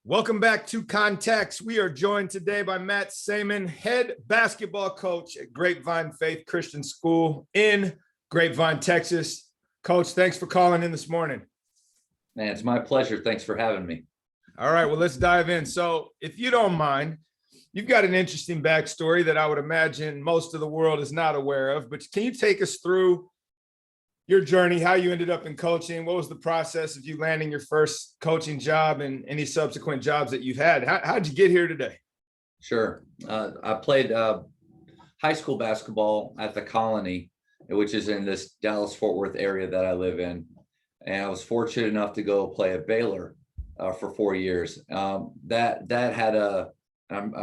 Welcome back to Context. We are joined today by Matt Sayman, head basketball coach at Grapevine Faith Christian School in Grapevine, Texas. Coach, thanks for calling in this morning. Man, it's my pleasure. Thanks for having me. All right, well, let's dive in. So if you don't mind, you've got an interesting backstory that I would imagine most of the world is not aware of, but can you take us through your journey, how you ended up in coaching? What was the process of you landing your first coaching job and any subsequent jobs that you've had? How'd you get here today? Sure. I played high school basketball at the Colony, which is in this Dallas-Fort Worth area that I live in. And I was fortunate enough to go play at Baylor for 4 years. That had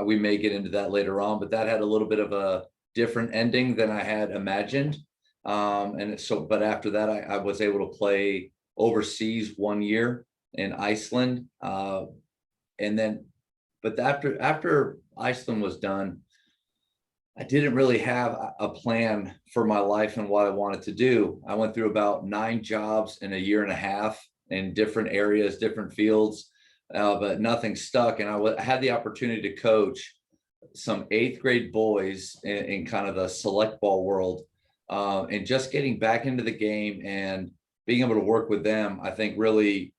we may get into that later on, but that had a little bit of a different ending than I had imagined. But after that, I was able to play overseas 1 year in Iceland. But after Iceland was done, I didn't really have a plan for my life and what I wanted to do. I went through about 9 jobs in a year and a half in different areas, different fields, but nothing stuck. And I had the opportunity to coach some 8th grade boys in kind of the select ball world. And just getting back into the game and being able to work with them, I think really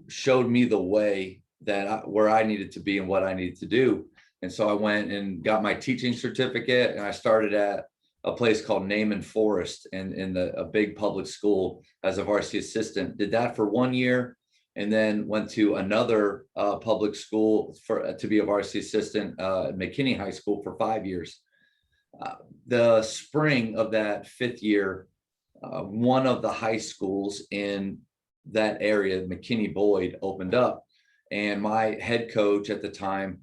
showed me the way that where I needed to be and what I needed to do. And so I went and got my teaching certificate, and I started at a place called Naaman Forest in a big public school as a varsity assistant. Did that for 1 year, and then went to another public school to be a varsity assistant at McKinney High School for 5 years. The spring of that 5th year, one of the high schools in that area, McKinney Boyd, opened up. And my head coach at the time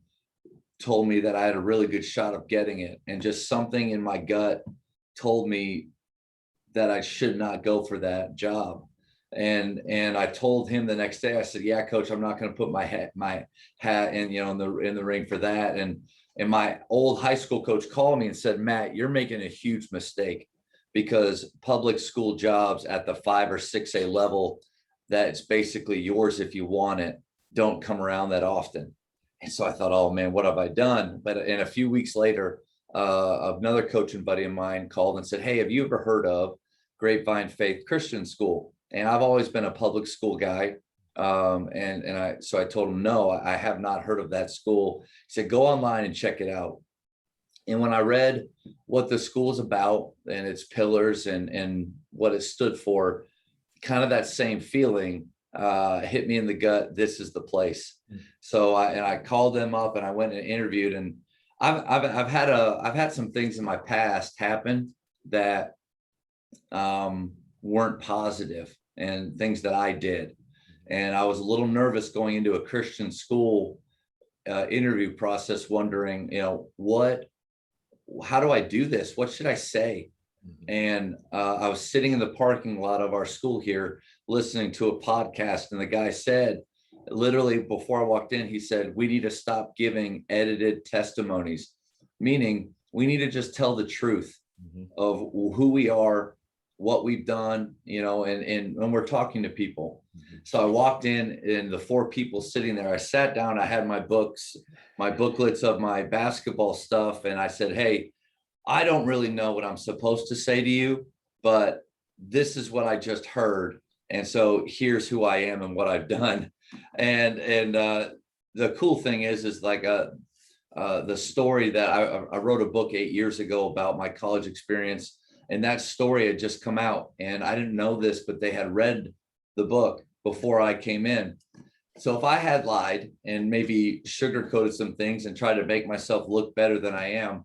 told me that I had a really good shot of getting it. And just something in my gut told me that I should not go for that job. And I told him the next day, I said, yeah, coach, I'm not going to put my hat in, in the ring for that. And my old high school coach called me and said, Matt, you're making a huge mistake, because public school jobs at the 5 or 6A level, that's basically yours if you want it, don't come around that often. And so I thought, oh man, what have I done? But in a few weeks later, another coaching buddy of mine called and said, hey, have you ever heard of Grapevine Faith Christian School? And I've always been a public school guy. So I told him, no, I have not heard of that school. He said, go online and check it out. And when I read what the school is about and its pillars and what it stood for, kind of that same feeling hit me in the gut. This is the place. So I called them up and I went and interviewed, and I've had some things in my past happen that weren't positive, and things that I did. And I was a little nervous going into a Christian school interview process, wondering, how do I do this? What should I say? And I was sitting in the parking lot of our school here, listening to a podcast. And the guy said, literally before I walked in, he said, we need to stop giving edited testimonies, meaning we need to just tell the truth of who we are, what we've done, and when we're talking to people. So I walked in, and the 4 people sitting there, I sat down, I had my booklets of my basketball stuff. And I said, hey, I don't really know what I'm supposed to say to you, but this is what I just heard. And so here's who I am and what I've done. And the cool thing is like the story that I wrote a book 8 years ago about my college experience. And that story had just come out, and I didn't know this, but they had read the book before I came in. So if I had lied and maybe sugarcoated some things and tried to make myself look better than I am,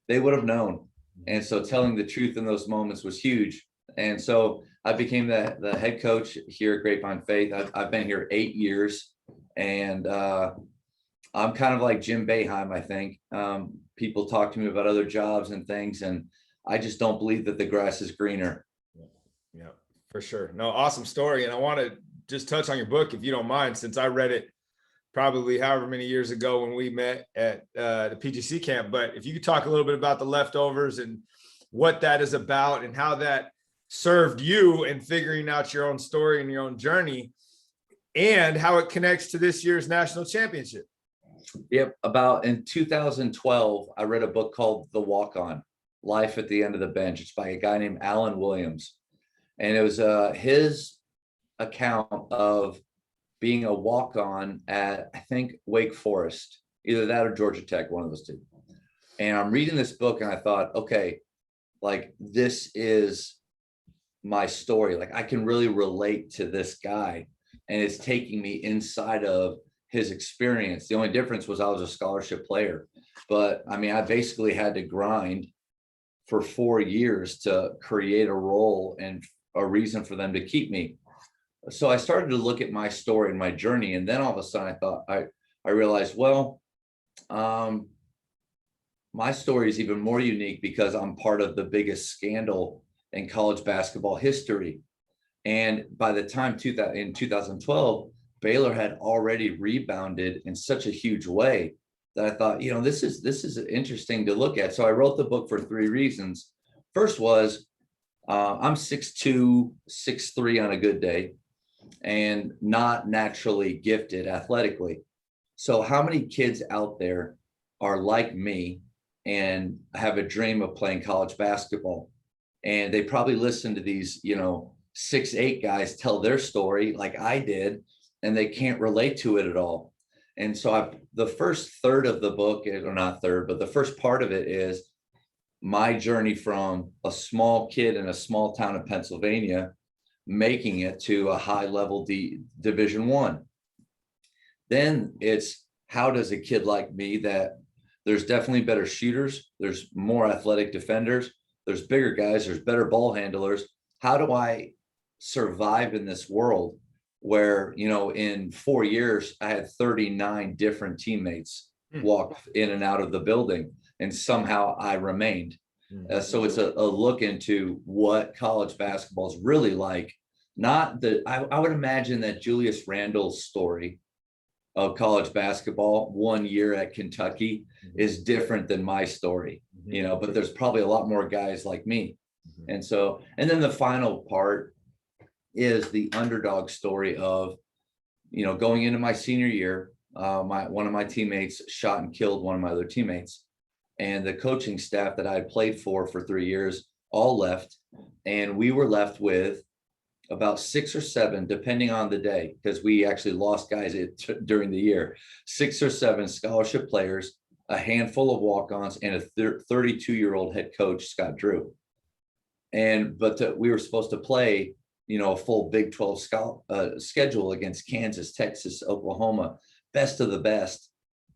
they would have known. And so telling the truth in those moments was huge. And so I became the head coach here at Grapevine Faith. I've been here 8 years, and I'm kind of like Jim Boeheim, I think. People talk to me about other jobs and things, and I just don't believe that the grass is greener. Yeah, for sure. No, awesome story. And I want to just touch on your book, if you don't mind, since I read it probably however many years ago when we met at the PGC camp. But if you could talk a little bit about the leftovers and what that is about and how that served you in figuring out your own story and your own journey. and how it connects to this year's national championship. Yep. About in 2012, I read a book called The Walk-On, Life at the End of the Bench. It's by a guy named Alan Williams. And it was his account of being a walk-on at, I think, Wake Forest, either that or Georgia Tech, one of those two. And I'm reading this book and I thought, okay, like this is my story. Like I can really relate to this guy, and it's taking me inside of his experience. The only difference was I was a scholarship player, but I mean, I basically had to grind for 4 years to create a role and a reason for them to keep me. So I started to look at my story and my journey. And then all of a sudden I thought, I realized, well, my story is even more unique because I'm part of the biggest scandal in college basketball history. And by the time in 2012, Baylor had already rebounded in such a huge way that I thought, you know, this is interesting to look at. So I wrote the book for 3 reasons. First was, I'm 6'2", 6'3" on a good day, and not naturally gifted athletically. So how many kids out there are like me and have a dream of playing college basketball? And they probably listen to these, 6'8" guys tell their story like I did, and they can't relate to it at all. And so the first third of the book, or not third, but the first part of it is my journey from a small kid in a small town of Pennsylvania, making it to a high level Division I. Then it's, how does a kid like me, that there's definitely better shooters, there's more athletic defenders, there's bigger guys, there's better ball handlers. How do I survive in this world where, in 4 years, I had 39 different teammates walk in and out of the building, and somehow I remained. So it's a look into what college basketball is really like. Not that I would imagine that Julius Randle's story of college basketball 1 year at Kentucky is different than my story, but there's probably a lot more guys like me. And then the final part is the underdog story of, going into my senior year, one of my teammates shot and killed one of my other teammates, and the coaching staff that I played for 3 years all left. And we were left with about 6 or 7, depending on the day, because we actually lost guys during the year, 6 or 7 scholarship players, a handful of walk-ons, and a 32-year-old head coach, Scott Drew. But we were supposed to play, a full Big 12 schedule against Kansas, Texas, Oklahoma, best of the best.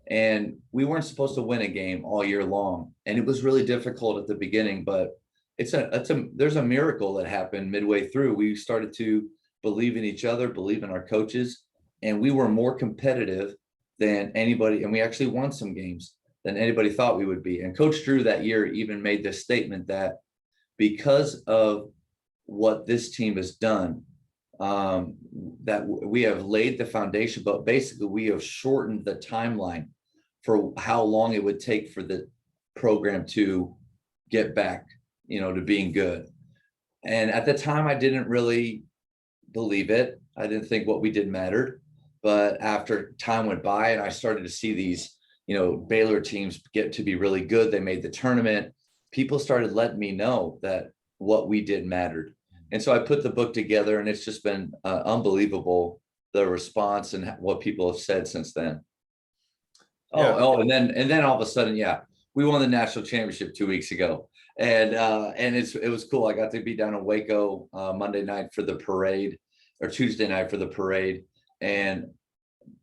And we weren't supposed to win a game all year long. And it was really difficult at the beginning, but there's a miracle that happened midway through. We started to believe in each other, believe in our coaches, and we were more competitive than anybody. And we actually won some games than anybody thought we would be. And Coach Drew that year even made this statement that because of what this team has done, that we have laid the foundation, but basically we have shortened the timeline for how long it would take for the program to get back, to being good. And at the time, I didn't really believe it. I didn't think what we did mattered. But after time went by and I started to see these, Baylor teams get to be really good, they made the tournament, people started letting me know that what we did mattered. And so I put the book together, and it's just been unbelievable, the response and what people have said since then. Yeah. And then all of a sudden, we won the national championship 2 weeks ago. And it was cool. I got to be down in Waco Monday night for the parade, or Tuesday night for the parade, and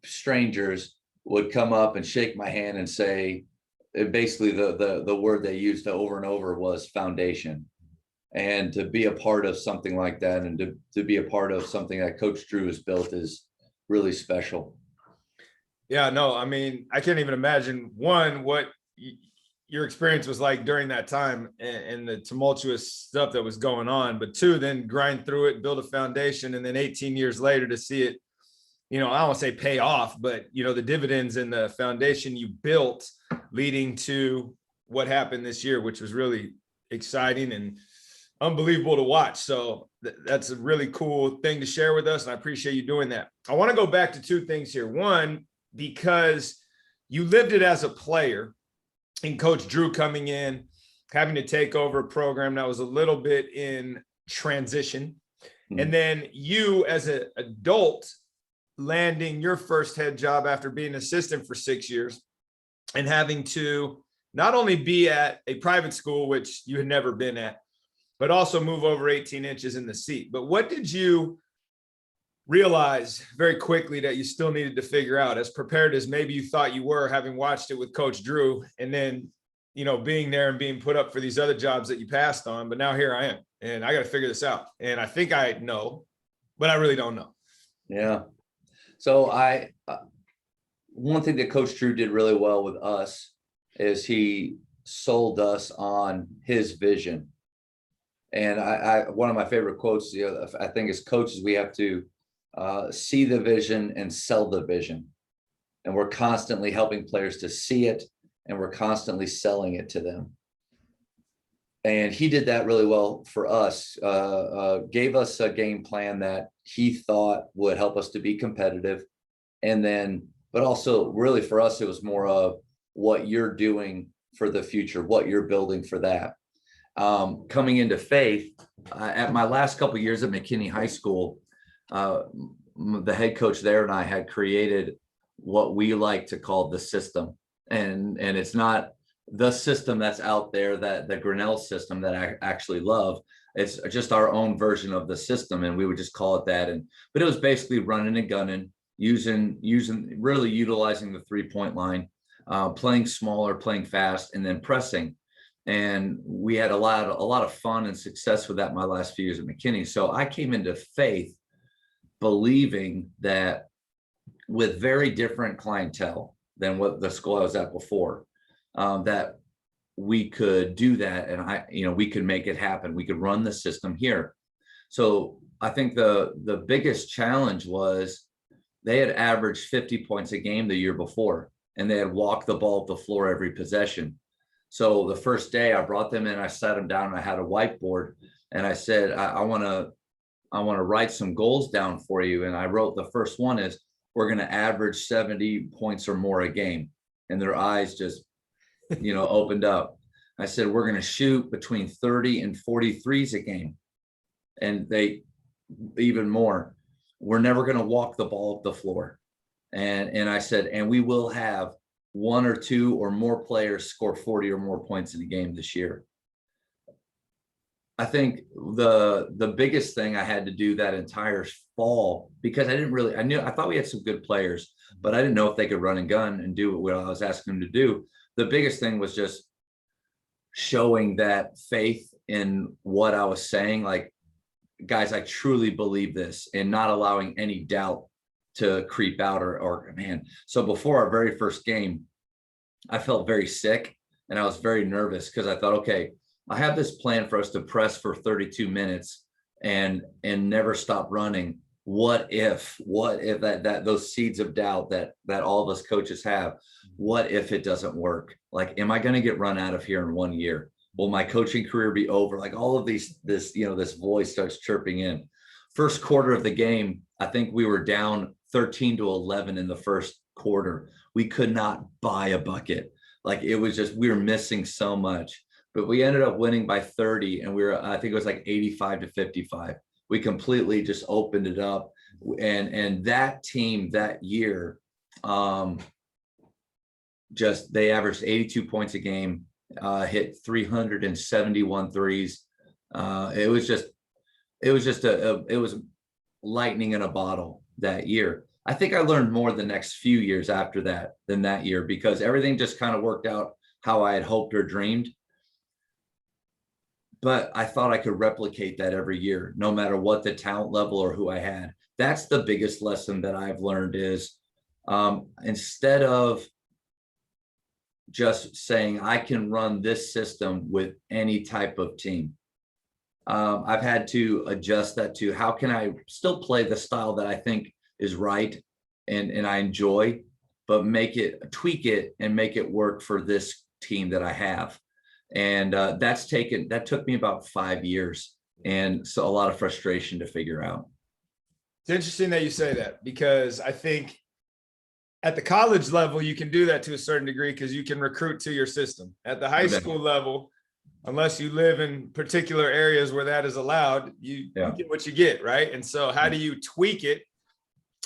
strangers would come up and shake my hand and say, basically the word they used over and over was foundation. And to be a part of something like that, and to be a part of something that Coach Drew has built, is really special. Yeah, no, I mean, I can't even imagine, one, what your experience was like during that time and the tumultuous stuff that was going on, but 2, then grind through it, build a foundation, and then 18 years later to see it, I don't want to say pay off, but the dividends and the foundation you built leading to what happened this year, which was really exciting. And unbelievable to watch. So that's a really cool thing to share with us. And I appreciate you doing that. I want to go back to two things here. One, because you lived it as a player, and Coach Drew coming in, having to take over a program that was a little bit in transition. Mm-hmm. And then you as an adult landing your first head job after being an assistant for 6 years and having to not only be at a private school, which you had never been at, but also move over 18 inches in the seat. But what did you realize very quickly that you still needed to figure out, as prepared as maybe you thought you were, having watched it with Coach Drew, and then, you know, being there and being put up for these other jobs that you passed on? But now here I am, and I got to figure this out. And I think I know, but I really don't know. Yeah. So one thing that Coach Drew did really well with us is he sold us on his vision. And one of my favorite quotes, I think, as coaches, we have to see the vision and sell the vision. And we're constantly helping players to see it, and we're constantly selling it to them. And he did that really well for us, gave us a game plan that he thought would help us to be competitive. And then, but also really for us, it was more of what you're doing for the future, what you're building for that. Coming into Faith, at my last couple of years at McKinney High School, the head coach there and I had created what we like to call the system. And it's not the system that's out there, that the Grinnell system that I actually love. It's just our own version of the system, and we would just call it that. But it was basically running and gunning, really utilizing the 3-point line, playing smaller, playing fast, and then pressing. And we had a lot of fun and success with that my last few years at McKinney. So I came into Faith believing that with very different clientele than what the school I was at before, that we could do that, and we could make it happen. We could run the system here. So I think the biggest challenge was they had averaged 50 points a game the year before, and they had walked the ball up the floor every possession. So the first day I brought them in, I sat them down, and I had a whiteboard, and I said, I want to write some goals down for you. And I wrote, the first one is, we're going to average 70 points or more a game. And their eyes just, opened up. I said, we're going to shoot between 30 and 43s a game. And they, even more, we're never going to walk the ball up the floor. And I said, and we will have 1 or 2 or more players score 40 or more points in a game this year. I think the biggest thing I had to do that entire fall, because I thought we had some good players, but I didn't know if they could run and gun and do what I was asking them to do. The biggest thing was just showing that faith in what I was saying. Like, guys, I truly believe this, and not allowing any doubt to creep out or man. So before our very first game, I felt very sick and I was very nervous, because I thought, okay, I have this plan for us to press for 32 minutes and never stop running. What if that those seeds of doubt that all of us coaches have, what if it doesn't work? Like, am I going to get run out of here in 1 year? Will my coaching career be over? Like, all of this voice starts chirping in. First quarter of the game, I think we were down 13-11 in the first quarter. We could not buy a bucket. Like, it was just, we were missing so much. But we ended up winning by 30, and I think it was like 85-55. We completely just opened it up. And that team that year, they averaged 82 points a game, hit 371 threes. It was lightning in a bottle that year. I think I learned more the next few years after that than that year, because everything just kind of worked out how I had hoped or dreamed. But I thought I could replicate that every year, no matter what the talent level or who I had. That's the biggest lesson that I've learned is, instead of just saying I can run this system with any type of team, I've had to adjust that to how can I still play the style that I think is right and I enjoy, but tweak it and make it work for this team that I have. And that took me about 5 years. And so a lot of frustration to figure out. It's interesting that you say that, because I think at the college level, you can do that to a certain degree because you can recruit to your system. At the high school level, unless you live in particular areas where that is allowed, you get what you get, right? And so how do you tweak it,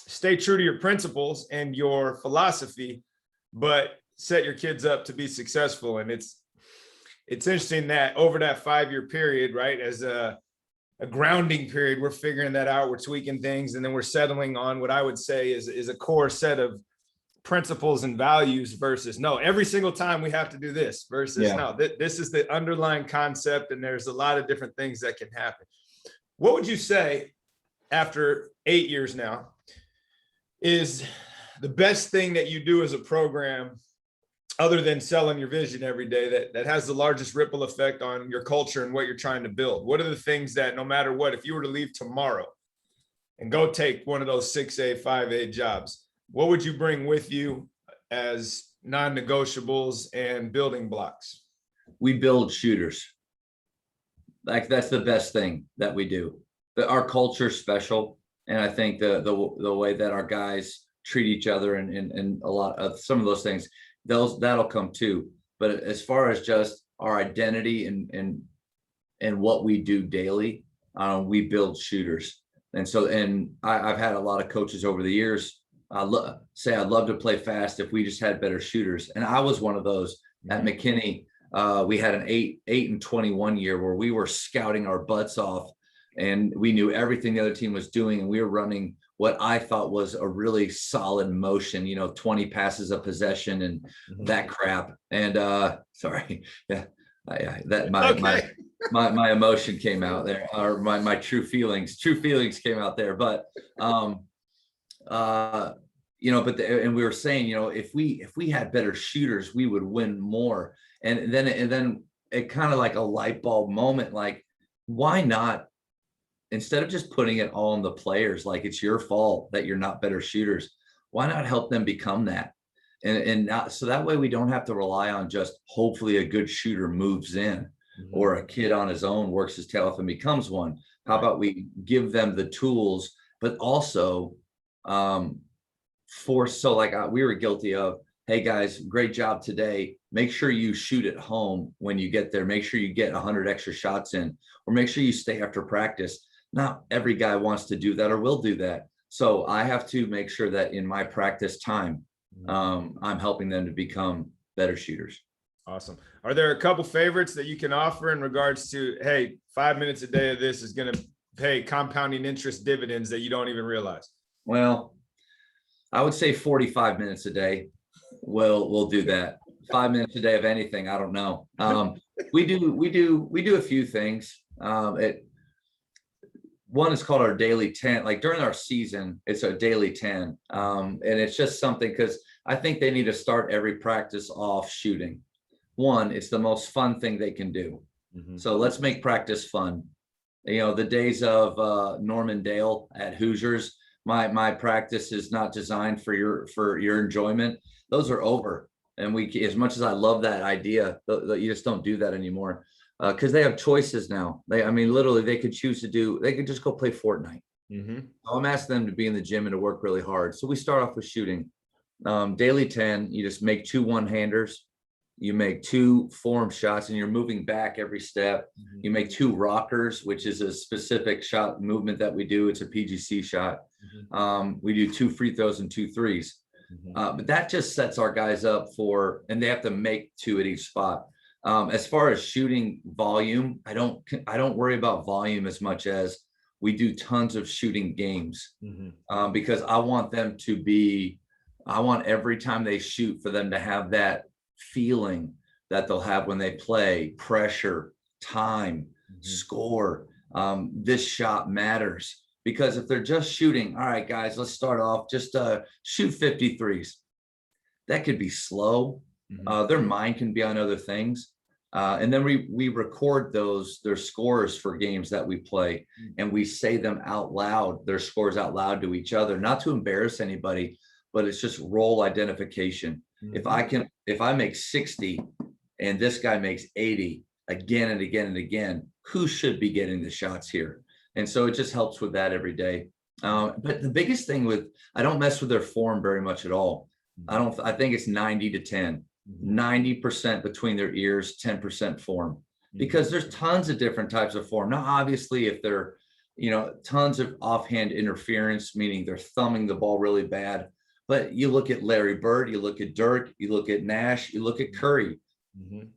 stay true to your principles and your philosophy, but set your kids up to be successful? And it's interesting that over that 5-year period, right, as a grounding period, we're figuring that out, we're tweaking things, and then we're settling on what I would say is a core set of principles and values versus no, every single time we have to do this versus no, this is the underlying concept, and there's a lot of different things that can happen. What would you say after 8 years now is the best thing that you do as a program, other than selling your vision every day, that has the largest ripple effect on your culture and what you're trying to build? What are the things that, no matter what, if you were to leave tomorrow and go take one of those 6A, 5A jobs, what would you bring with you as non-negotiables and building blocks? We build shooters. Like, that's the best thing that we do. Our culture is special. And I think the way that our guys treat each other and a lot of some of those things, that'll come too. But as far as just our identity and what we do daily, we build shooters. And so, I've had a lot of coaches over the years say I'd love to play fast if we just had better shooters. And I was one of those. At McKinney, we had an 8-21 year where we were scouting our butts off, and we knew everything the other team was doing, and we were running what I thought was a really solid motion, 20 passes of possession and that crap. And sorry, my emotion came out there, or my true feelings came out there. But and we were saying, if we had better shooters, we would win more. And then it kind of like a light bulb moment, like, why not, instead of just putting it all on the players, like it's your fault that you're not better shooters, why not help them become that? And not, so that way we don't have to rely on just hopefully a good shooter moves in, or a kid on his own works his tail off and becomes one. How about we give them the tools, but also we were guilty of, hey guys, great job today. Make sure you shoot at home when you get there. Make sure you get 100 extra shots in, or make sure you stay after practice. Not every guy wants to do that or will do that. So I have to make sure that in my practice time, I'm helping them to become better shooters. Awesome. Are there a couple favorites that you can offer in regards to, hey, 5 minutes a day of this is going to pay compounding interest dividends that you don't even realize? Well, I would say 45 minutes a day. We'll do that. 5 minutes a day of anything, I don't know. We do a few things. One is called our daily 10. Like during our season, it's a daily 10. And it's just something, because I think they need to start every practice off shooting. One, it's the most fun thing they can do. So let's make practice fun. The days of Norman Dale at Hoosiers, my practice is not designed for your enjoyment. Those are over. And as much as I love that idea, you just don't do that anymore. Because they have choices now. Literally, they could choose they could just go play Fortnite. So I'm asking them to be in the gym and to work really hard. So we start off with shooting. Daily 10, you just make 2 one-handers. You make 2 form shots, and you're moving back every step. You make 2 rockers, which is a specific shot movement that we do. It's a PGC shot. We do 2 free throws and 2 threes. But that just sets our guys up and they have to make 2 at each spot. As far as shooting volume, I don't worry about volume as much as we do tons of shooting games, because I want every time they shoot for them to have that feeling that they'll have when they play: pressure, time, score. This shot matters, because if they're just shooting, all right, guys, let's start off, just shoot 53s. That could be slow. Their mind can be on other things. And then we record their scores for games that we play, and we say them out loud, their scores out loud to each other, not to embarrass anybody, but it's just role identification. If I make 60 and this guy makes 80 again and again and again. Who should be getting the shots here? And so it just helps with that every day. But the biggest thing I don't mess with their form very much at all. I think it's 90 to 10, 90% between their ears, 10% form, because there's tons of different types of form. Now, obviously, if they're, tons of offhand interference, meaning they're thumbing the ball really bad. But you look at Larry Bird, you look at Dirk, you look at Nash, you look at Curry,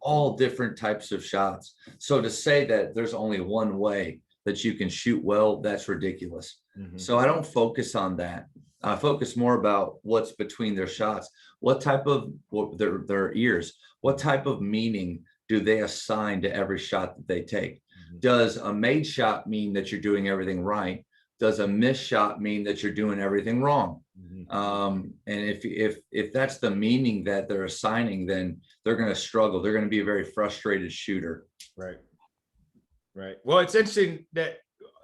all different types of shots. So to say that there's only one way that you can shoot well, that's ridiculous. So I don't focus on that. I focus more about what's between their shots, what type of their ears, what type of meaning do they assign to every shot that they take? Does a made shot mean that you're doing everything right? Does a missed shot mean that you're doing everything wrong? And if that's the meaning that they're assigning, then they're going to struggle. They're going to be a very frustrated shooter. Right. Well, it's interesting that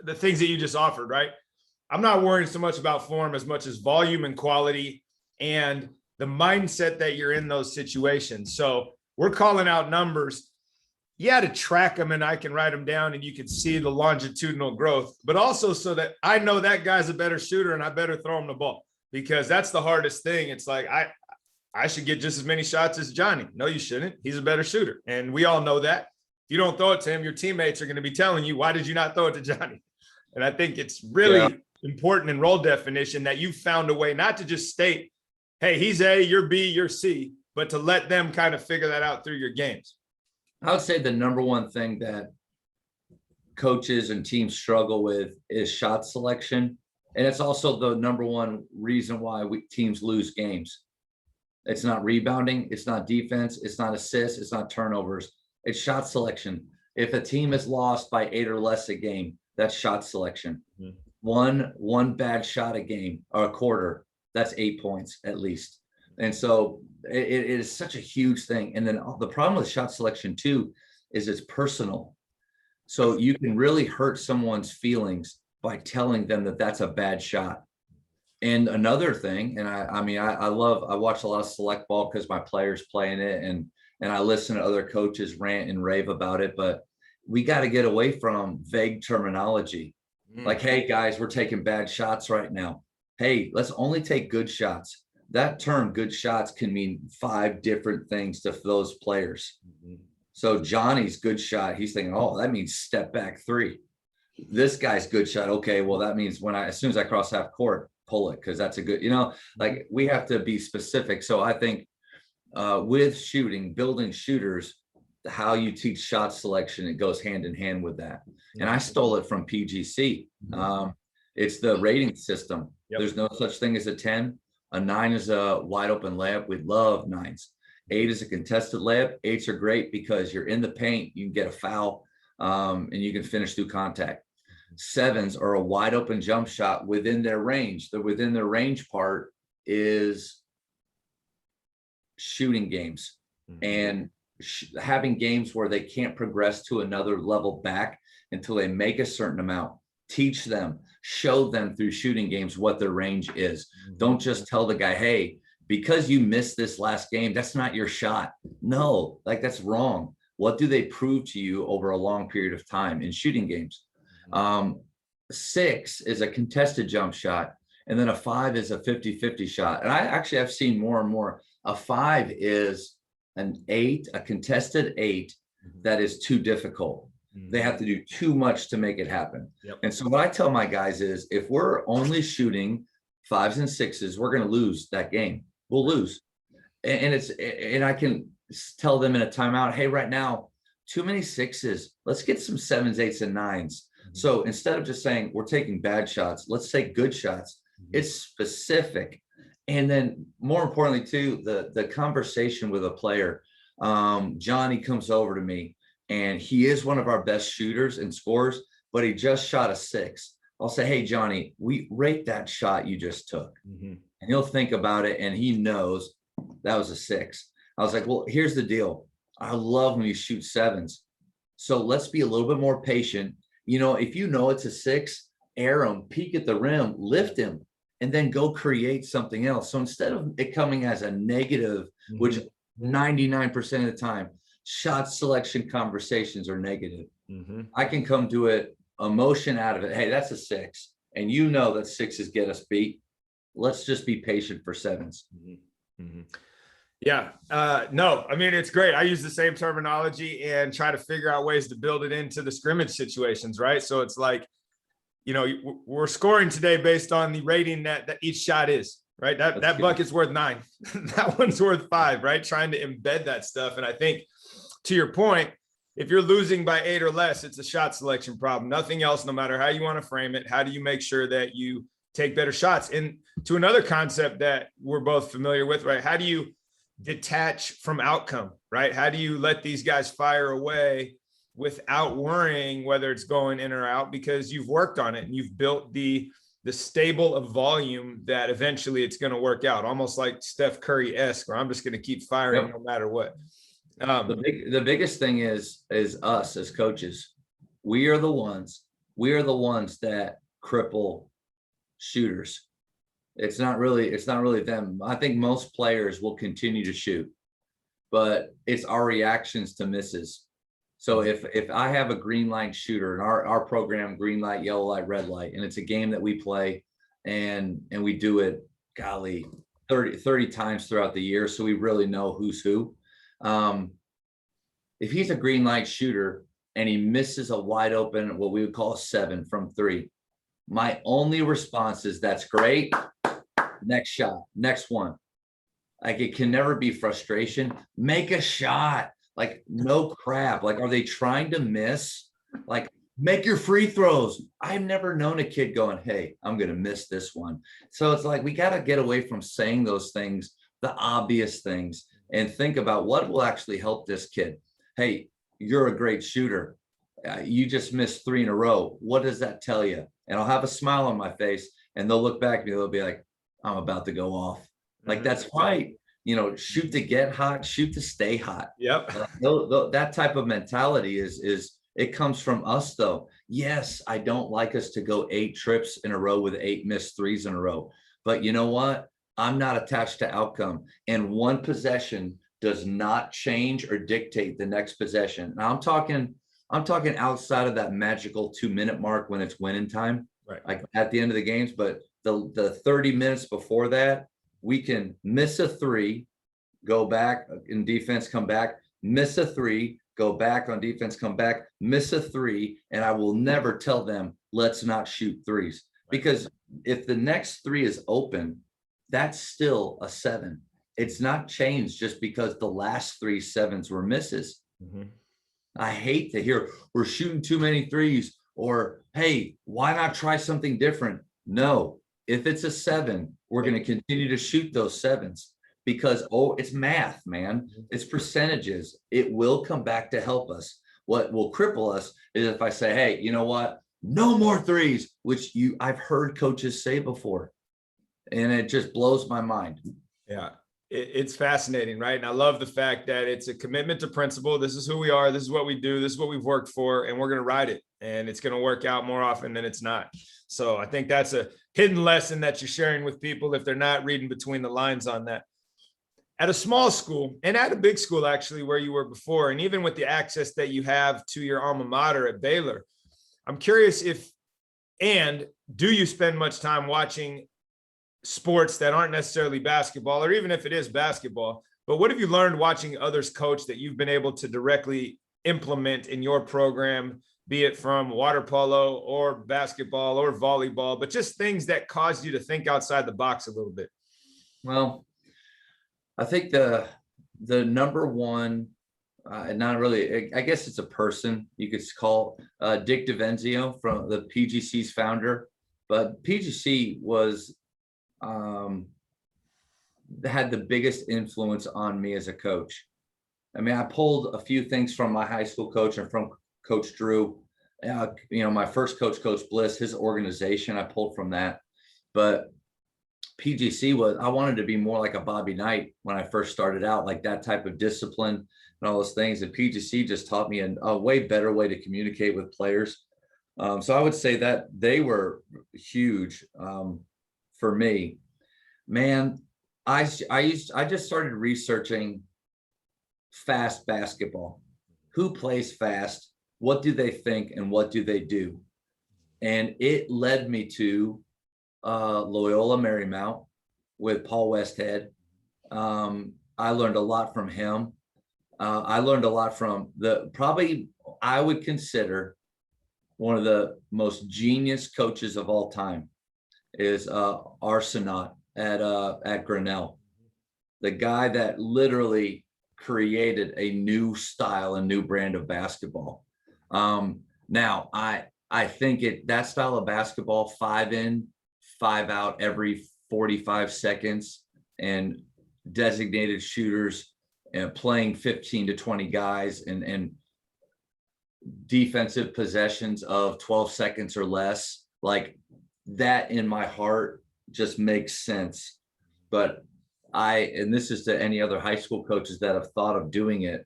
the things that you just offered, right? I'm not worrying so much about form as much as volume and quality and the mindset that you're in those situations. So we're calling out numbers. Yeah, to track them and I can write them down and you can see the longitudinal growth, but also so that I know that guy's a better shooter and I better throw him the ball, because that's the hardest thing. It's like, I should get just as many shots as Johnny. No, you shouldn't. He's a better shooter. And we all know that. If you don't throw it to him, your teammates are going to be telling you, why did you not throw it to Johnny? And I think it's really important in role definition that you found a way not to just state, hey, he's A, you're B, you're C, but to let them kind of figure that out through your games. I would say the number one thing that coaches and teams struggle with is shot selection. And it's also the number one reason why teams lose games. It's not rebounding. It's not defense. It's not assists. It's not turnovers. It's shot selection. If a team is lost by 8 or less a game, that's shot selection. One bad shot a game or a quarter, that's 8 points at least. And so it is such a huge thing. And then the problem with shot selection too is it's personal. So you can really hurt someone's feelings by telling them that that's a bad shot. And another thing, and I watch a lot of select ball because my players play in it, and I listen to other coaches rant and rave about it, but we got to get away from vague terminology. Like, hey guys, we're taking bad shots right now. Hey, let's only take good shots. That term good shots can mean 5 different things to those players. So Johnny's good shot, he's thinking, oh, that means step back 3. This guy's good shot. Okay, well, that means as soon as I cross half court, pull it, because that's a good, like we have to be specific. So I think with shooting, building shooters, how you teach shot selection, it goes hand in hand with that. And I stole it from PGC. It's the rating system. There's no such thing as a 10. A 9 is a wide open layup. We love 9s. 8 is a contested layup. 8s are great because you're in the paint, you can get a foul, and you can finish through contact. 7s are a wide open jump shot within their range. The within their range part is shooting games and having games where they can't progress to another level back until they make a certain amount. Teach them, show them through shooting games what their range is. Don't just tell the guy, hey, because you missed this last game, that's not your shot. No, like that's wrong. What do they prove to you over a long period of time in shooting games? 6 is a contested jump shot. And then a 5 is a 50-50 shot. And I've seen more and more. A 5 is an 8, a contested 8 that is too difficult. They have to do too much to make it happen. And so what I tell my guys is, if we're only shooting 5s and 6s, we're going to lose that game. We'll lose. And I can tell them in a timeout, hey, right now, too many 6s. Let's get some 7s, 8s, and 9s. So instead of just saying we're taking bad shots, let's take good shots. It's specific. And then more importantly, too, the conversation with a player. Johnny comes over to me, and he is one of our best shooters and scorers, but he just shot a 6. I'll say, hey, Johnny, we rate that shot you just took. And he'll think about it, and he knows that was a 6. I was like, well, here's the deal. I love when you shoot 7s. So let's be a little bit more patient. If you know it's a 6, air him, peek at the rim, lift him, and then go create something else. So instead of it coming as a negative, which 99% of the time, shot selection conversations are negative. Mm-hmm. I can come to it, emotion out of it. Hey, that's a 6. And you know that 6s get us beat. Let's just be patient for 7s. Mm-hmm. Mm-hmm. Yeah. No, I mean, it's great. I use the same terminology and try to figure out ways to build it into the scrimmage situations, right? So it's like, you know, we're scoring today based on the rating that each shot is, right? That bucket's worth 9. That one's worth 5, right? Trying to embed that stuff. And I think, to your point, if you're losing by 8 or less, it's a shot selection problem. Nothing else, no matter how you want to frame it. How do you make sure that you take better shots? And to another concept that we're both familiar with, right? How do you detach from outcome, right? How do you let these guys fire away without worrying whether it's going in or out, because you've worked on it and you've built the stable of volume that eventually it's going to work out, almost like Steph Curry-esque, where I'm just going to keep firing no matter what. The biggest thing is us as coaches. We are the ones that cripple shooters. It's not really them. I think most players will continue to shoot, but it's our reactions to misses. So if I have a green light shooter in our program, green light, yellow light, red light, and it's a game that we play and we do it, golly, 30 times throughout the year. So we really know who's who. If he's a green light shooter and he misses a wide open, what we would call a 7 from 3, my only response is, that's great. Next shot, next one. Like, it can never be frustration. Make a shot. Like, no crap. Like, are they trying to miss? Like, make your free throws. I've never known a kid going, hey, I'm going to miss this one. So it's like, we got to get away from saying those things, the obvious things, and think about what will actually help this kid. Hey, you're a great shooter. You just missed 3 in a row. What does that tell you? And I'll have a smile on my face, and they'll look back at me. They'll be like, I'm about to go off. Like, that's right. You know, shoot to get hot, shoot to stay hot. Yep. That type of mentality is it comes from us, though. Yes, I don't like us to go 8 trips in a row with 8 missed 3s in a row. But you know what? I'm not attached to outcome. And one possession does not change or dictate the next possession. Now I'm talking outside of that magical 2-minute mark when it's winning time, right? Like at the end of the games. But the 30 minutes before that, we can miss a 3, go back in defense, come back, miss a 3, go back on defense, come back, miss a 3. And I will never tell them, let's not shoot 3s. Because if the next 3 is open, that's still a 7. It's not changed just because the last 3 7s were misses. Mm-hmm. I hate to hear we're shooting too many 3s, or, hey, why not try something different? No, if it's a 7, we're going to continue to shoot those 7s because, it's math, man. It's percentages. It will come back to help us. What will cripple us is if I say, hey, you know what? No more 3s, which I've heard coaches say before. And it just blows my mind. Yeah, it's fascinating, right? And I love the fact that it's a commitment to principle. This is who we are. This is what we do. This is what we've worked for, and we're going to ride it. And it's going to work out more often than it's not. So I think that's a hidden lesson that you're sharing with people if they're not reading between the lines on that. At a small school and at a big school, actually, where you were before, and even with the access that you have to your alma mater at Baylor, I'm curious do you spend much time watching sports that aren't necessarily basketball, or even if it is basketball, but what have you learned watching others coach that you've been able to directly implement in your program, be it from water polo or basketball or volleyball, but just things that caused you to think outside the box a little bit? Well, I think the number one, not really, I guess it's a person you could call Dick DiVenzio, from the PGC's founder, but PGC was had the biggest influence on me as a coach. I mean, I pulled a few things from my high school coach and from Coach Drew. My first coach, Coach Bliss, his organization, I pulled from that. But PGC I wanted to be more like a Bobby Knight when I first started out, like that type of discipline and all those things. And PGC just taught me a way better way to communicate with players. So I would say that they were huge for me. Man, I just started researching fast basketball. Who plays fast? What do they think and what do they do? And it led me to Loyola Marymount with Paul Westhead. I learned a lot from him. I learned a lot from probably I would consider one of the most genius coaches of all time is Arsenault at Grinnell. The guy that literally created a new style, a new brand of basketball. Now I think that style of basketball, 5 in, 5 out every 45 seconds, and designated shooters and playing 15 to 20 guys and defensive possessions of 12 seconds or less, like that in my heart just makes sense. But and this is to any other high school coaches that have thought of doing it,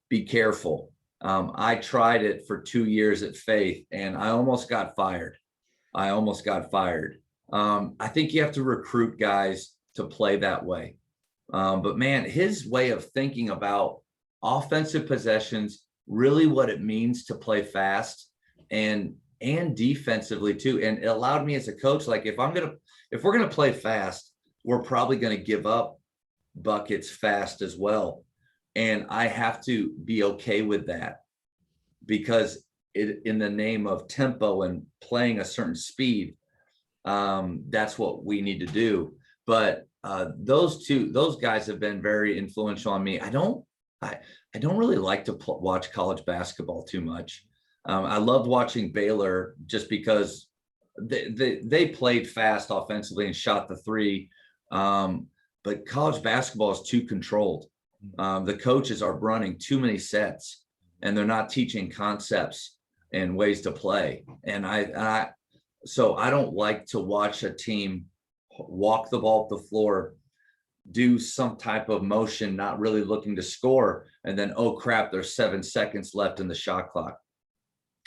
be careful. I tried it for 2 years at Faith and I almost got fired. I think you have to recruit guys to play that way. But man, his way of thinking about offensive possessions, really what it means to play fast and defensively too. And it allowed me as a coach, like if we're going to play fast, we're probably going to give up buckets fast as well. And I have to be okay with that because in the name of tempo and playing a certain speed, that's what we need to do. But those guys have been very influential on me. I don't really like to watch college basketball too much. I loved watching Baylor just because they played fast offensively and shot the three. But college basketball is too controlled. The coaches are running too many sets and they're not teaching concepts and ways to play. And so I don't like to watch a team walk the ball up the floor, do some type of motion, not really looking to score. And then, oh crap, there's 7 seconds left in the shot clock.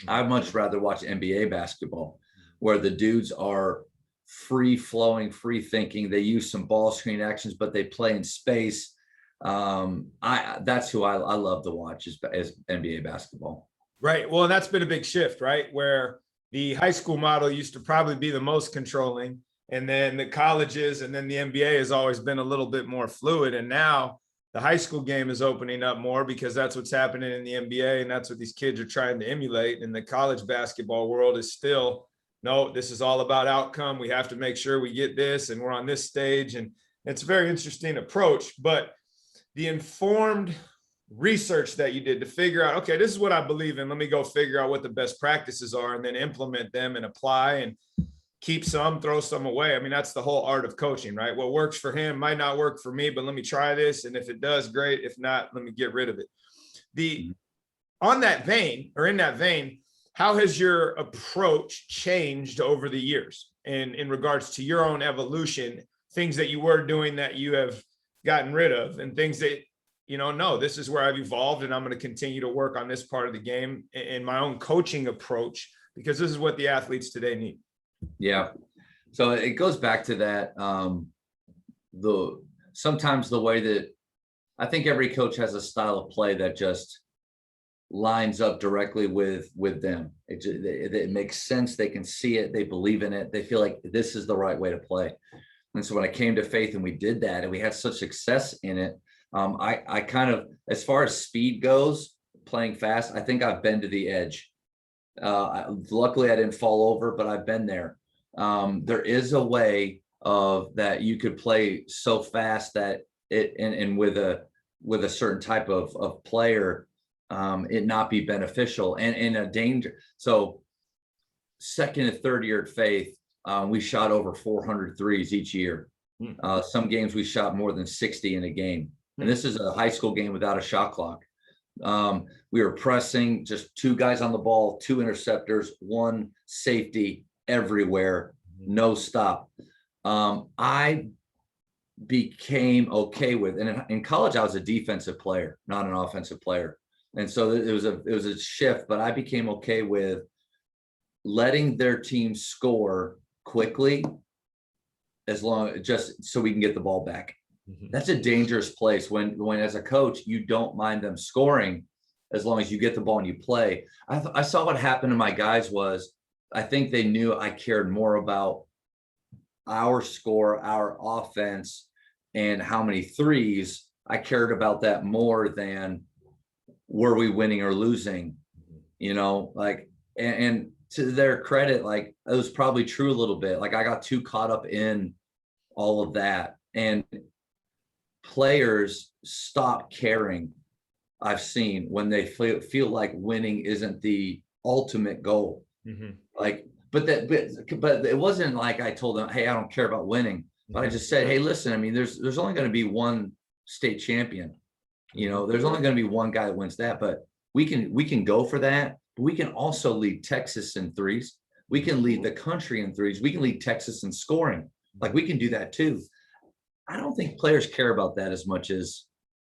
I'd much rather watch NBA basketball where the dudes are free flowing, free thinking. They use some ball screen actions, but they play in space. That's who I love to watch is NBA basketball. Right. Well, and that's been a big shift, right? Where the high school model used to probably be the most controlling, and then the colleges, and then the NBA has always been a little bit more fluid. And now the high school game is opening up more because that's what's happening in the NBA, and that's what these kids are trying to emulate. And the college basketball world is still, no, this is all about outcome. We have to make sure we get this, and we're on this stage. And it's a very interesting approach. But the informed research that you did to figure out, okay, this is what I believe in. Let me go figure out what the best practices are and then implement them and apply and keep some, throw some away. I mean, that's the whole art of coaching, right? What works for him might not work for me, but let me try this. And if it does, great. If not, let me get rid of it. In that vein, how has your approach changed over the years and in regards to your own evolution, things that you were doing that you have gotten rid of, and things that, no, this is where I've evolved and I'm going to continue to work on this part of the game in my own coaching approach, because this is what the athletes today need. Yeah. So it goes back to that. Sometimes the way that I think every coach has a style of play that just lines up directly with them. It makes sense. They can see it. They believe in it. They feel like this is the right way to play. And so when I came to Faith and we did that and we had such success in it, I kind of, as far as speed goes, playing fast, I think I've been to the edge. Luckily I didn't fall over, but I've been there. There is a way that you could play so fast that and with a certain type of player, it not be beneficial and in a danger. So second and third year at Faith, we shot over 400 threes each year. Some games we shot more than 60 in a game. And this is a high school game without a shot clock. We were pressing, just 2 guys on the ball, 2 interceptors, 1 safety everywhere, no stop. I became okay with, and in college I was a defensive player, not an offensive player. And so it was a shift, but I became okay with letting their team score quickly, just so we can get the ball back. That's a dangerous place when as a coach, you don't mind them scoring as long as you get the ball and you play. I saw what happened to my guys was I think they knew I cared more about our score, our offense, and how many threes. I cared about that more than were we winning or losing, like, and to their credit, like it was probably true a little bit. Like I got too caught up in all of that, and players stop caring. I've seen when they feel like winning isn't the ultimate goal. Like, but it wasn't like I told them, hey, I don't care about winning. But I just said, hey, listen, I mean, there's only going to be one state champion. There's only going to be one guy that wins that, but we can go for that. But we can also lead Texas in threes. We can lead the country in threes. We can lead Texas in scoring. Like we can do that too. I don't think players care about that as much as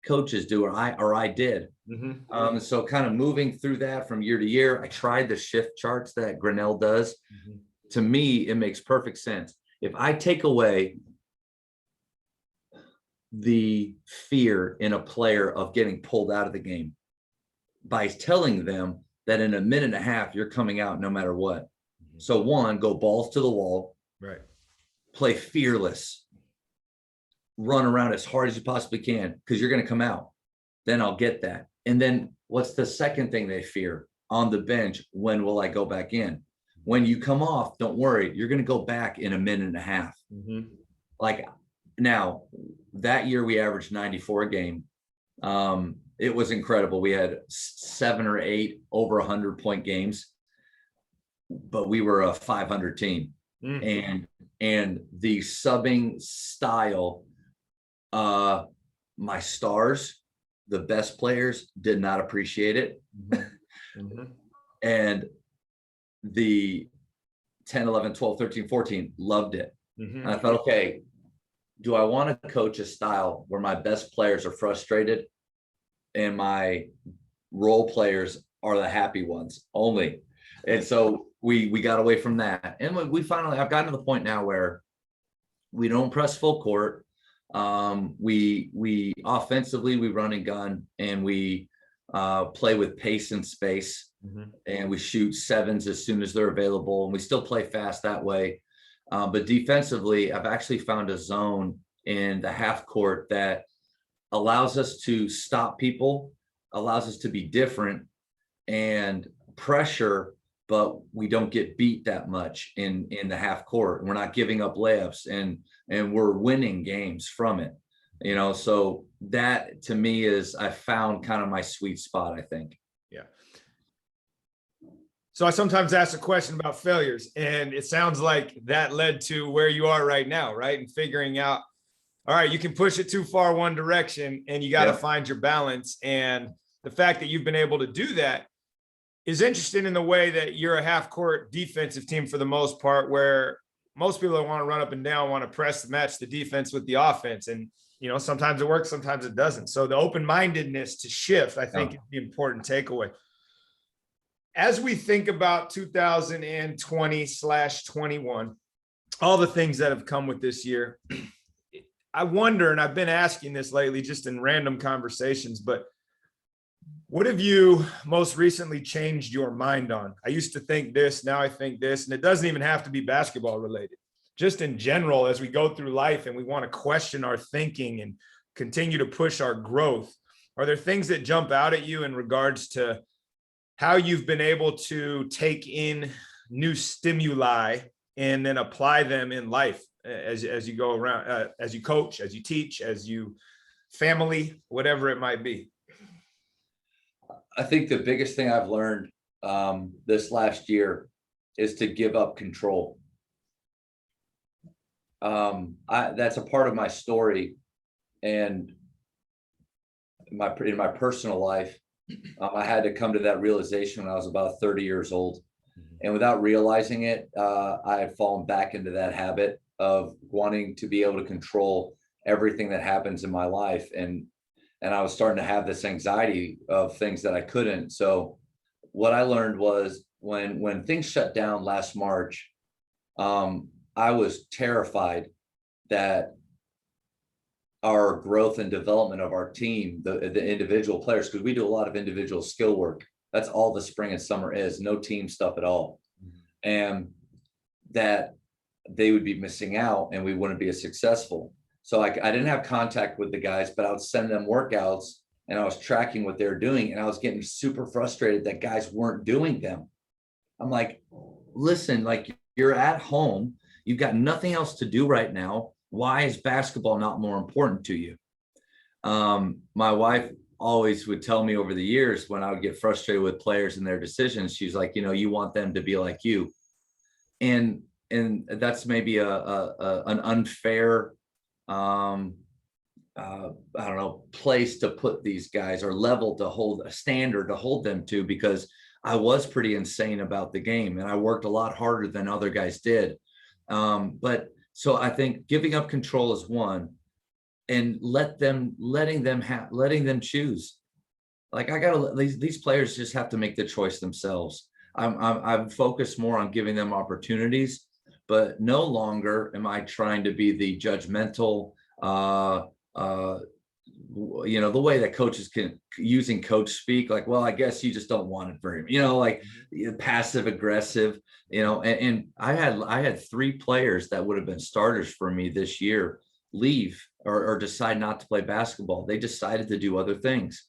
coaches do, or I did. So kind of moving through that from year to year, I tried the shift charts that Grinnell does. To me, it makes perfect sense. If I take away the fear in a player of getting pulled out of the game by telling them that in a minute and a half, you're coming out no matter what. So one, go balls to the wall, right? Play fearless, run around as hard as you possibly can because you're going to come out. Then I'll get that. And then what's the second thing they fear on the bench? When will I go back in? When you come off, don't worry, you're going to go back in a minute and a half. Like now, that year we averaged 94 a game. It was incredible. We had 7 or 8 over 100-point games, but we were a 500 team. And the subbing style, my stars, the best players, did not appreciate it. And the 10, 11, 12, 13, 14 loved it. And I thought, okay, do I want to coach a style where my best players are frustrated and my role players are the happy ones only? And so we got away from that. And we finally, I've gotten to the point now where we don't press full court. We offensively, we run and gun, and we play with pace and space, and we shoot sevens as soon as they're available, and we still play fast that way. But defensively, I've actually found a zone in the half court that allows us to stop people, allows us to be different and pressure, but we don't get beat that much in the half court. We're not giving up layups, and we're winning games from it. So that to me is, I found kind of my sweet spot, I think. Yeah. So I sometimes ask a question about failures, and it sounds like that led to where you are right now, right? And figuring out, all right, you can push it too far one direction and you got to find your balance. And the fact that you've been able to do that is interesting in the way that you're a half court defensive team for the most part, where most people that want to run up and down want to press match the defense with the offense. And, sometimes it works, sometimes it doesn't. So the open-mindedness to shift, I think, is the important takeaway. As we think about 2020/21, all the things that have come with this year, I wonder, and I've been asking this lately just in random conversations, but what have you most recently changed your mind on? I used to think this, now I think this, and it doesn't even have to be basketball related. Just in general, as we go through life and we want to question our thinking and continue to push our growth, are there things that jump out at you in regards to how you've been able to take in new stimuli and then apply them in life as you go around, as you coach, as you teach, as you family, whatever it might be? I think the biggest thing I've learned this last year is to give up control. That's a part of my story, and in my personal life, I had to come to that realization when I was about 30 years old. And without realizing it, I had fallen back into that habit of wanting to be able to control everything that happens in my life. And I was starting to have this anxiety of things that I couldn't. So what I learned was when things shut down last March, I was terrified that our growth and development of our team, the individual players, because we do a lot of individual skill work. That's all the spring and summer is, no team stuff at all. And that they would be missing out and we wouldn't be as successful. So I didn't have contact with the guys, but I would send them workouts and I was tracking what they were doing. And I was getting super frustrated that guys weren't doing them. I'm like, listen, like you're at home, you've got nothing else to do right now. Why is basketball not more important to you? My wife always would tell me over the years when I would get frustrated with players and their decisions, she's like, you know, you want them to be like you. And that's maybe an unfair, I don't know, place to put these guys, or level to hold, a standard to hold them to, because I was pretty insane about the game and I worked a lot harder than other guys did. But so I think giving up control is one, and letting them choose. Like these players just have to make the choice themselves. I'm focused more on giving them opportunities, but no longer am I trying to be the judgmental, you know, the way that coaches can using coach speak, like, well, I guess you just don't want it very, you know, like passive aggressive, you know, and I had 3 players that would have been starters for me this year leave or decide not to play basketball. They decided to do other things.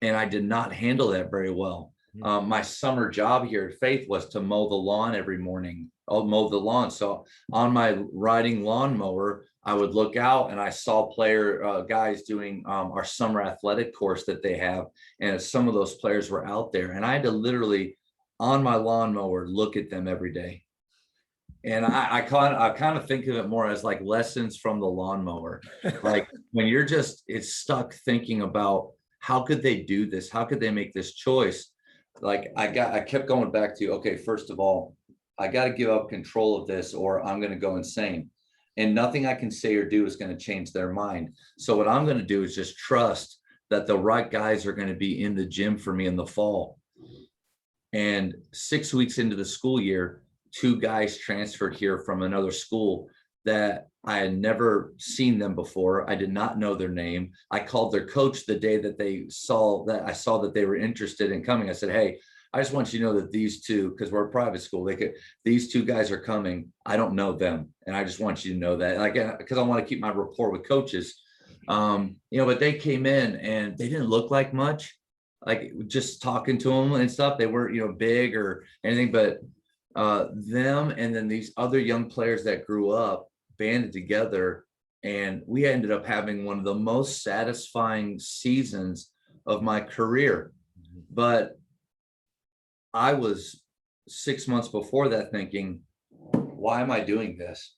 And I did not handle that very well. My summer job here at Faith was to mow the lawn every morning. I'll mow the lawn. So on my riding lawnmower, I would look out and I saw guys doing our summer athletic course that they have. And some of those players were out there, and I had to literally on my lawnmower look at them every day. And I kind of think of it more as like lessons from the lawnmower. Like when you're it's stuck thinking about how could they do this? How could they make this choice? Like I kept going back to, okay, first of all, I got to give up control of this or I'm going to go insane. And nothing I can say or do is going to change their mind. So what I'm going to do is just trust that the right guys are going to be in the gym for me in the fall. And 6 weeks into the school year, 2 guys transferred here from another school that I had never seen them before. I did not know their name. I called their coach the day that I saw that they were interested in coming. I said, hey, I just want you to know that these 2, because we're a private school, these 2 guys are coming. I don't know them. And I just want you to know that, like, because I want to keep my rapport with coaches. You know, but they came in and they didn't look like much, like just talking to them and stuff. They weren't, you know, big or anything, but them and then these other young players that grew up banded together, and we ended up having one of the most satisfying seasons of my career. But I was 6 months before that thinking, why am I doing this?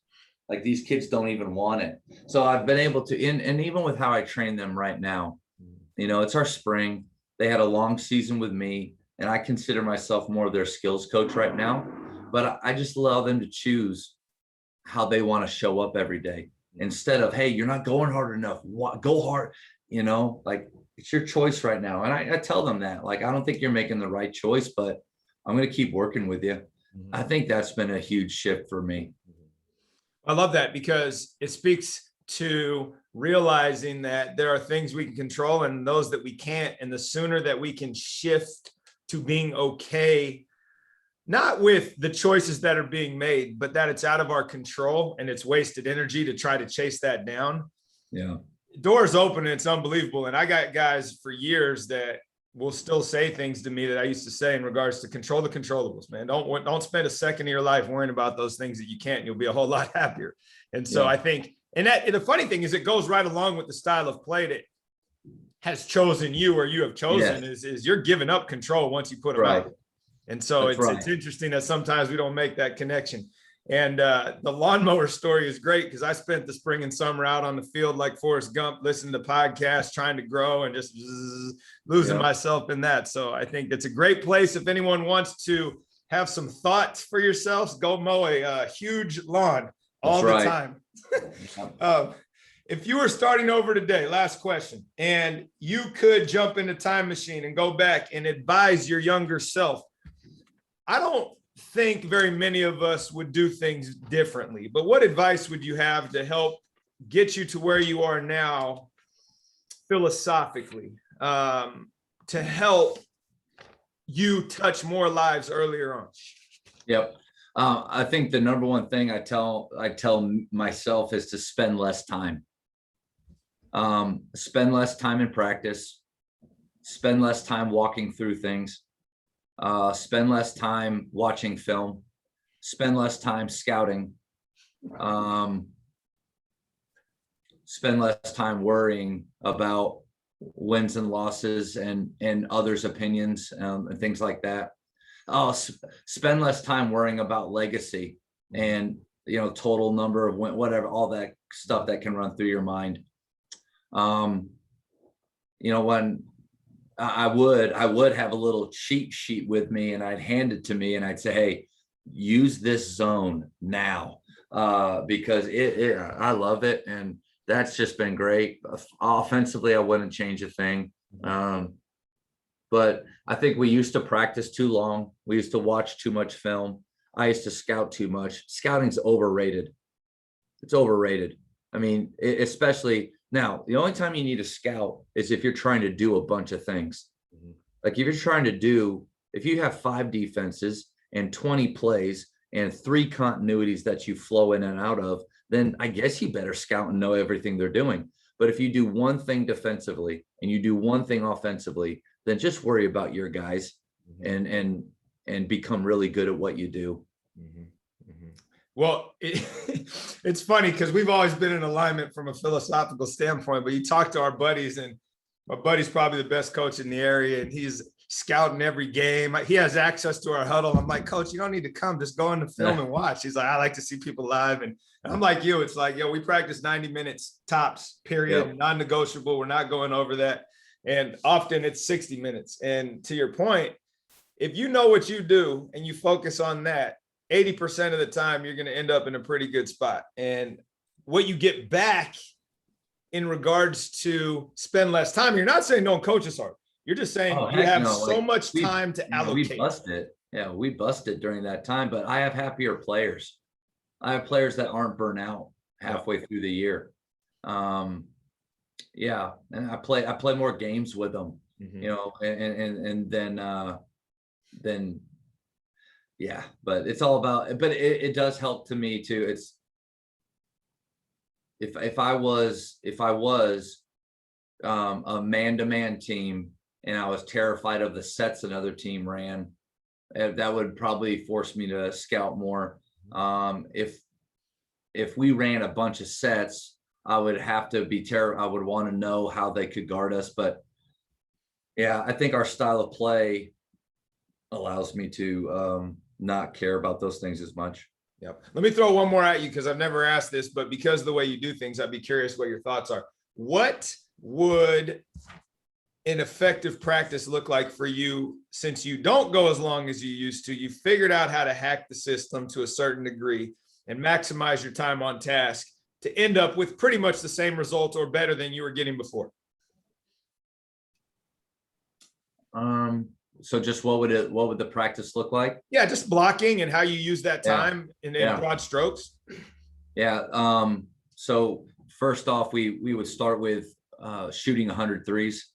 Like these kids don't even want it. So I've been able to, and even with how I train them right now, you know, it's our spring. They had a long season with me, and I consider myself more of their skills coach right now, but I just allow them to choose how they want to show up every day instead of, hey, you're not going hard enough. Go hard, you know, like it's your choice right now. And I tell them that, like, I don't think you're making the right choice, but I'm going to keep working with you. I think that's been a huge shift for me. I love that because it speaks to realizing that there are things we can control and those that we can't. And the sooner that we can shift to being okay, not with the choices that are being made, but that it's out of our control and it's wasted energy to try to chase that down. Yeah. Doors open and it's unbelievable. And I got guys for years that will still say things to me that I used to say in regards to control the controllables, man. Don't spend a second of your life worrying about those things that you can't. You'll be a whole lot happier. And so I think, and the funny thing is it goes right along with the style of play that has chosen you or you have chosen is you're giving up control once you put them out. And so it's interesting that sometimes we don't make that connection. And the lawnmower story is great because I spent the spring and summer out on the field like Forrest Gump, listening to podcasts, trying to grow and just losing myself in that. So I think it's a great place. If anyone wants to have some thoughts for yourselves, go mow a huge lawn all the time. If you were starting over today, last question, and you could jump in a time machine and go back and advise your younger self, I don't think very many of us would do things differently, but what advice would you have to help get you to where you are now philosophically, to help you touch more lives earlier on? Yep. I think the number one thing I tell myself is to spend less time. Spend less time in practice, spend less time walking through things, spend less time watching film, spend less time scouting, spend less time worrying about wins and losses and others' opinions, and things like that. Spend less time worrying about legacy and, total number of whatever, all that stuff that can run through your mind. When I would have a little cheat sheet with me, and I'd hand it to me and I'd say, hey, use this zone now, because I love it. And that's just been great. Offensively, I wouldn't change a thing. But I think we used to practice too long. We used to watch too much film. I used to scout too much. Scouting's overrated. It's overrated. I mean, especially now, the only time you need to scout is if you're trying to do a bunch of things. Like if you have 5 defenses and 20 plays and 3 continuities that you flow in and out of, then I guess you better scout and know everything they're doing. But if you do one thing defensively and you do one thing offensively, then just worry about your guys and become really good at what you do. Well, it's funny because we've always been in alignment from a philosophical standpoint, but you talk to our buddies, and my buddy's probably the best coach in the area, and he's scouting every game. He has access to our huddle. I'm like, Coach, you don't need to come, just go in the film and watch. He's like, I like to see people live. And I'm like you, it's like, we practice 90 minutes tops, period, Yep. non-negotiable. We're not going over that. And often it's 60 minutes. And to your point, if you know what you do and you focus on that, 80% of the time, you're going to end up in a pretty good spot. And what you get back in regards to spend less time, you're not saying don't coach us hard. You're just saying you have so much time to allocate. We busted. Yeah, we busted during that time, but I have happier players. I have players that aren't burnt out halfway through the year. Yeah, and I play more games with them, and then yeah, but it's all about, but it does help to me too. It's if I was a man-to-man team and I was terrified of the sets another team ran, that would probably force me to scout more. If we ran a bunch of sets, I would have to be I would want to know how they could guard us. But yeah, I think our style of play allows me to not care about those things as much. Yep. Let me throw one more at you because I've never asked this, but because of the way you do things, I'd be curious what your thoughts are. What would an effective practice look like for you, since you don't go as long as you used to? You figured out how to hack the system to a certain degree and maximize your time on task to end up with pretty much the same result or better than you were getting before. So just what would the practice look like? Yeah, just blocking and how you use that time in broad strokes. Yeah. So first off, we would start with shooting 100 threes.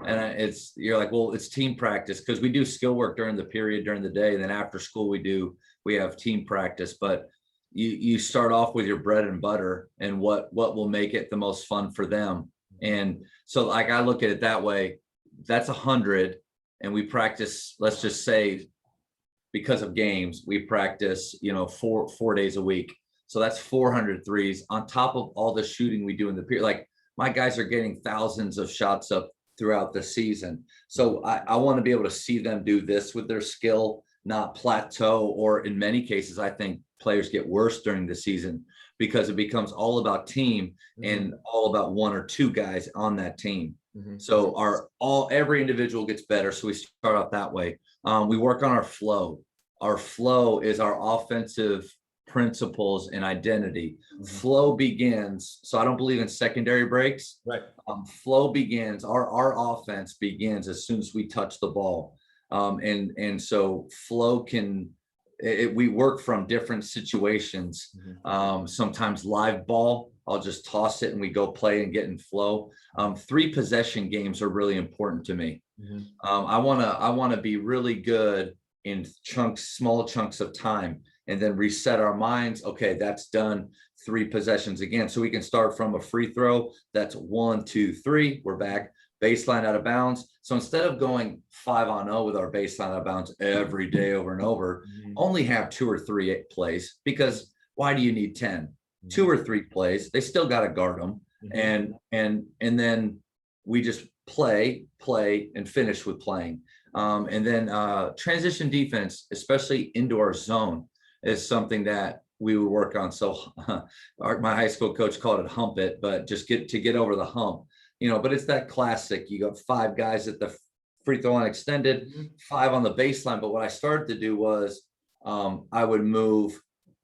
And you're like, well, it's team practice because we do skill work during the period during the day. And then after school, we have team practice. But you start off with your bread and butter and what will make it the most fun for them. And so like I look at it that way, that's 100. And we practice, let's just say, because of games, we practice, 4 days a week. So that's 400 threes on top of all the shooting we do in the period. Like my guys are getting thousands of shots up throughout the season. So I want to be able to see them do this with their skill, not plateau, or in many cases, I think players get worse during the season because it becomes all about team and all about 1 or 2 guys on that team. So every individual gets better. So we start out that way. We work on our flow. Our flow is our offensive principles and identity. Flow begins. So I don't believe in secondary breaks. Right. Flow begins. Our offense begins as soon as we touch the ball. And so flow we work from different situations. Sometimes live ball I'll just toss it and we go play and get in flow. 3 possession games are really important to me. I want to be really good in small chunks of time, and then reset our minds. Okay, that's done. 3 possessions again. So we can start from a free throw. That's 1, 2, 3. We're back. Baseline out of bounds. So instead of going 5-on-0 with our baseline out of bounds every day over and over, only have 2 or 3 plays, because why do you need 10? 2 or 3 plays. They still got to guard them. And then we just play and finish with playing. And then transition defense, especially into our zone, is something that we would work on. So my high school coach called it hump it, but just get over the hump, but it's that classic. You got 5 guys at the free throw line extended, 5 on the baseline. But what I started to do was I would move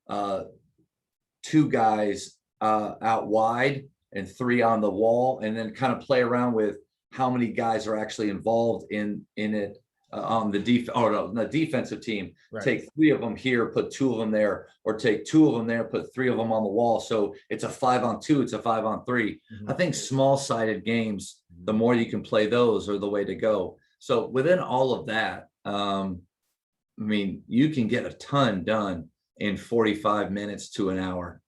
2 guys out wide and 3 on the wall, and then kind of play around with how many guys are actually involved in it on the the defensive team. Right. Take 3 of them here, put 2 of them there, or take 2 of them there, put 3 of them on the wall. So it's a 5-on-2, it's a 5-on-3. I think small-sided games, the more you can play those, are the way to go. So within all of that, you can get a ton done in 45 minutes to an hour.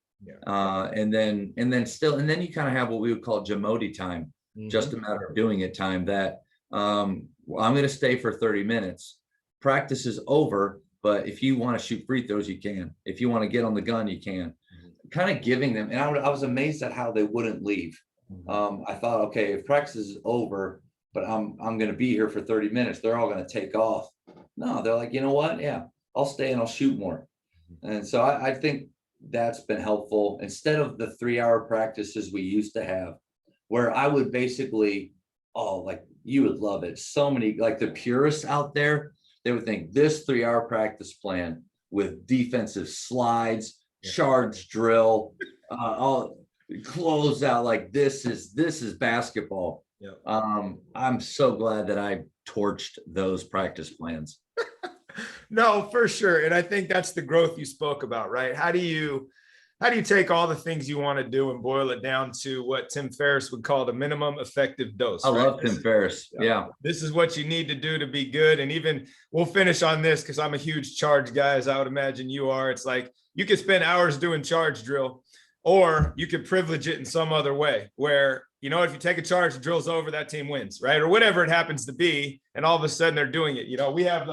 And then you kind of have what we would call Jamodi time, just a matter of doing it time, that I'm going to stay for 30 minutes. Practice is over, but if you want to shoot free throws, you can. If you want to get on the gun, you can. Kind of giving them, and I was amazed at how they wouldn't leave. I thought, okay, if practice is over, but I'm going to be here for 30 minutes, they're all going to take off. No, they're like, you know what? Yeah, I'll stay and I'll shoot more. And so I think that's been helpful, instead of the 3-hour practices we used to have, where I would basically, like, you would love it. So many, like the purists out there, they would think this 3-hour practice plan with defensive slides, charge drill, all close out, like this is basketball. I'm so glad that I torched those practice plans. No, for sure. And I think that's the growth you spoke about, right? How do you take all the things you want to do and boil it down to what Tim Ferris would call the minimum effective dose? I love Tim Ferris. Yeah. This is what you need to do to be good. And even we'll finish on this, because I'm a huge charge guy, as I would imagine you are. It's like you could spend hours doing charge drill, or you could privilege it in some other way where, if you take a charge, drills over, that team wins, right? Or whatever it happens to be. And all of a sudden they're doing it. We have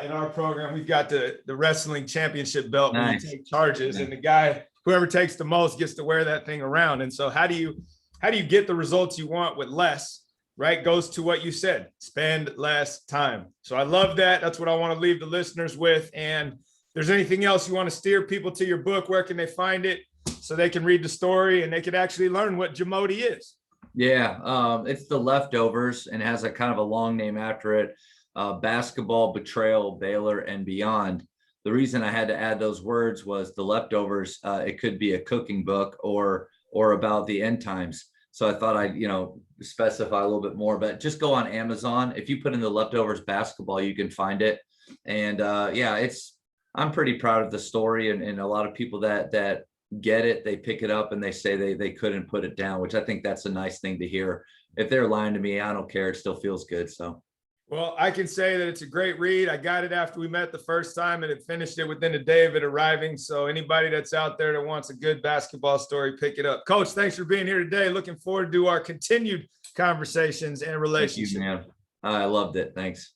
in our program, we've got the wrestling championship belt. Nice. Where you take charges, and the guy, whoever takes the most, gets to wear that thing around. And so how do you get the results you want with less, right? Goes to what you said, spend less time. So I love that. That's what I want to leave the listeners with. And if there's anything else you want to steer people to your book, where can they find it so they can read the story and they can actually learn what Jamodi is? Yeah, it's The Leftovers, and has a kind of a long name after it. Basketball, Betrayal, Baylor, and Beyond. The reason I had to add those words was The Leftovers. It could be a cooking book or about the end times. So I thought I'd, specify a little bit more, but just go on Amazon. If you put in The Leftovers basketball, you can find it. And I'm pretty proud of the story, and a lot of people that get it, they pick it up and they say they couldn't put it down, which I think that's a nice thing to hear. If they're lying to me, I don't care. It still feels good. So. Well, I can say that it's a great read. I got it after we met the first time, and it finished it within a day of it arriving. So anybody that's out there that wants a good basketball story, pick it up. Coach, thanks for being here today. Looking forward to our continued conversations and relationships. Thank you, man. I loved it. Thanks.